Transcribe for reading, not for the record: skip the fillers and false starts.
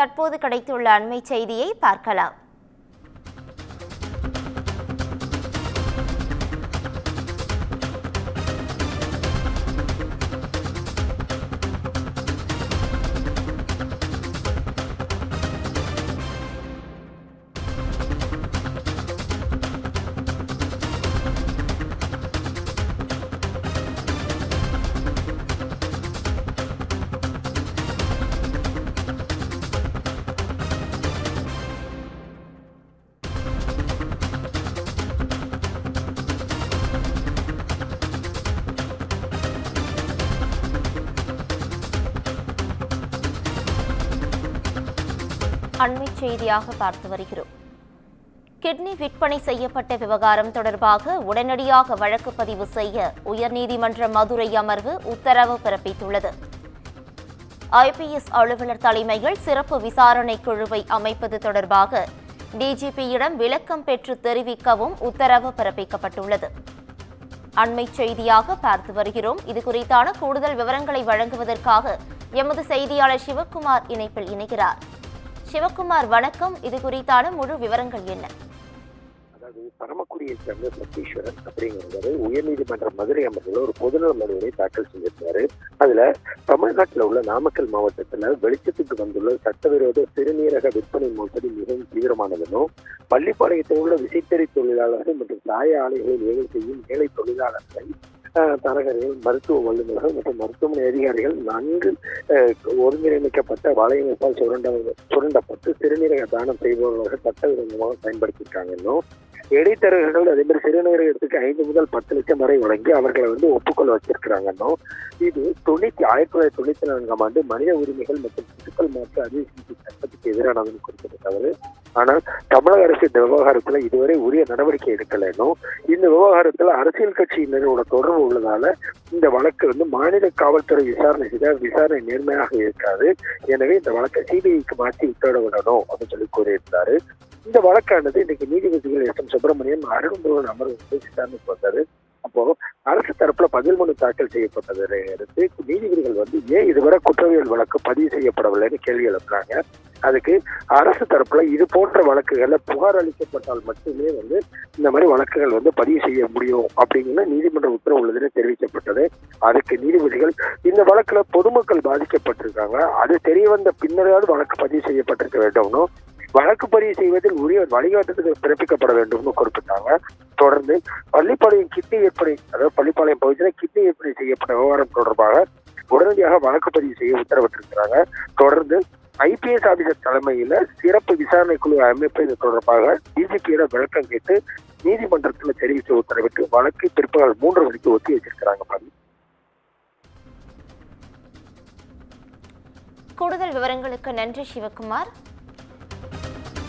தற்போது கிடைத்துள்ள அண்மை செய்தியை பார்க்கலாம். அண்மை செய்தியாக பார்த்து வருகிறோம். கிட்னி விற்பனை செய்யப்பட்ட விவகாரம் தொடர்பாக உடனடியாக வழக்கு பதிவு செய்ய உயர்நீதிமன்ற மதுரை அமர்வு உத்தரவு பிறப்பித்துள்ளது. ஐபிஎஸ் அலுவலர் தலைமையில் சிறப்பு விசாரணை குழுவை அமைப்பது தொடர்பாக டிஜிபியிடம் விளக்கம் பெற்று தெரிவிக்கவும் உத்தரவு பிறப்பிக்கப்பட்டுள்ளது. அண்மை செய்தியாக பார்த்து வருகிறோம். இது குறித்தான கூடுதல் விவரங்களை வழங்குவதற்காக எமது செய்தியாளர் சிவக்குமார் இணைப்பில் இணைகிறார். சிவக்குமார், வணக்கம். இது குறித்தான முழு விவரங்கள் என்ன? அதாவது பரமக்குடியை சேர்ந்த சத்தீஸ்வரன் அப்படிங்கிறவர் உயர்நீதிமன்ற மதுரை அமர்வில் ஒரு பொதுநல மனுவை தாக்கல் செஞ்சிருந்தாரு. அதுல தமிழ்நாட்டில் உள்ள நாமக்கல் மாவட்டத்துல வெளிச்சத்துக்கு வந்துள்ள சட்டவிரோத சிறுநீரக விற்பனை மோசடி மிகவும் தீவிரமானதும், பள்ளிப்பாளையத்தில் உள்ள விசைத்தறி தொழிலாளர்கள் மற்றும் சாய ஆலைகளில் வேலை செய்யும் ஏழை தொழிலாளர்களை தரகர்கள், மருத்துவ வல்லுநர்கள் மற்றும் மருத்துவமனை அதிகாரிகள் நன்கு ஒருங்கிணைக்கப்பட்ட வலையமைப்பால் சுரண்டப்பட்டு சிறுநீரக தானம் செய்பவர்களாக சட்டவிரோதமாக பயன்படுத்தியிருக்காங்க. இன்னும் இடைத்தரகர்கள் அதே மாதிரி சிறுநீரகத்துக்கு 5 முதல் 10 லட்சம் வரை வழங்கி அவர்களை ஒப்புக்கொள்ள வச்சிருக்கிறாங்க. இது 1994ஆம் ஆண்டு மனித உரிமைகள் மற்றும் சிசுக்கள் மாற்று அறுவை சிகிச்சை சட்டத்துக்கு எதிரானதுன்னு குறிப்பிட்டவர். ஆனால் தமிழக அரசு இந்த விவகாரத்துல இதுவரை உரிய நடவடிக்கை எடுக்கலன்னும், இந்த விவகாரத்துல அரசியல் கட்சியினரோட தொடர்பு உள்ளதால இந்த வழக்கு மாநில காவல்துறை விசாரணை செய்த விசாரணை நேர்மையாக இருக்காது. எனவே இந்த வழக்கை சிபிஐக்கு மாற்றி உத்தரவிடணும் அப்படின்னு சொல்லி கூறியிருந்தாரு. இந்த வழக்கானது இன்னைக்கு நீதிபதிகள் எஸ்.எம். சுப்பிரமணியம், அருண்முருகன் அமர்வு விசாரணைக்கு வந்தாரு. அப்போ அரசு தரப்புல பதில் மனு தாக்கல் செய்யப்பட்டதை அடுத்து நீதிபதிகள் ஏன் இதுவரை குற்றவியல் வழக்கு பதிவு செய்யப்படவில்லைன்னு கேள்வி எழுப்புறாங்க. அதுக்கு அரசு தரப்புல இது போன்ற வழக்குகள்ல புகார் அளிக்கப்பட்டால் மட்டுமே இந்த மாதிரி வழக்குகள் பதிவு செய்ய முடியும் அப்படிங்கிற நீதிமன்ற உத்தரவு உள்ளதுன்னு தெரிவிக்கப்பட்டது. அதுக்கு நீதிபதிகள் இந்த வழக்குல பொதுமக்கள் பாதிக்கப்பட்டிருக்காங்க, அது தெரிய வந்த பின்னராவது வழக்கு பதிவு செய்யப்பட்டிருக்க வேண்டும்னு, வழக்கு பதிவு செய்வதில் உரிய வழிகாட்டுதல் பிறப்பிக்கப்பட வேண்டும்னு குறிப்பிட்டாங்க. தொடர்ந்து பள்ளிப்பாளையம் கிட்னி விற்பனை, அதாவது பள்ளிப்பாளையம் பகுதியில் கிட்னி விற்பனை செய்யப்பட்ட விவகாரம் தொடர்பாக உடனடியாக வழக்கு பதிவு செய்ய உத்தரவிட்டிருக்கிறாங்க. தொடர்ந்து ஐபிஎஸ் ஆபீசர் தலைமையில சிறப்பு விசாரணை குழு அமைப்பது தொடர்பாக டிஜிபியிடம் விளக்கம் கேட்டு நீதிமன்றத்தில் தெரிவித்து உத்தரவிட்டு வழக்கு பிற்பகல் 3 மணிக்கு ஒத்தி வச்சிருக்கிறாங்க. கூடுதல் விவரங்களுக்கு நன்றி சிவக்குமார்.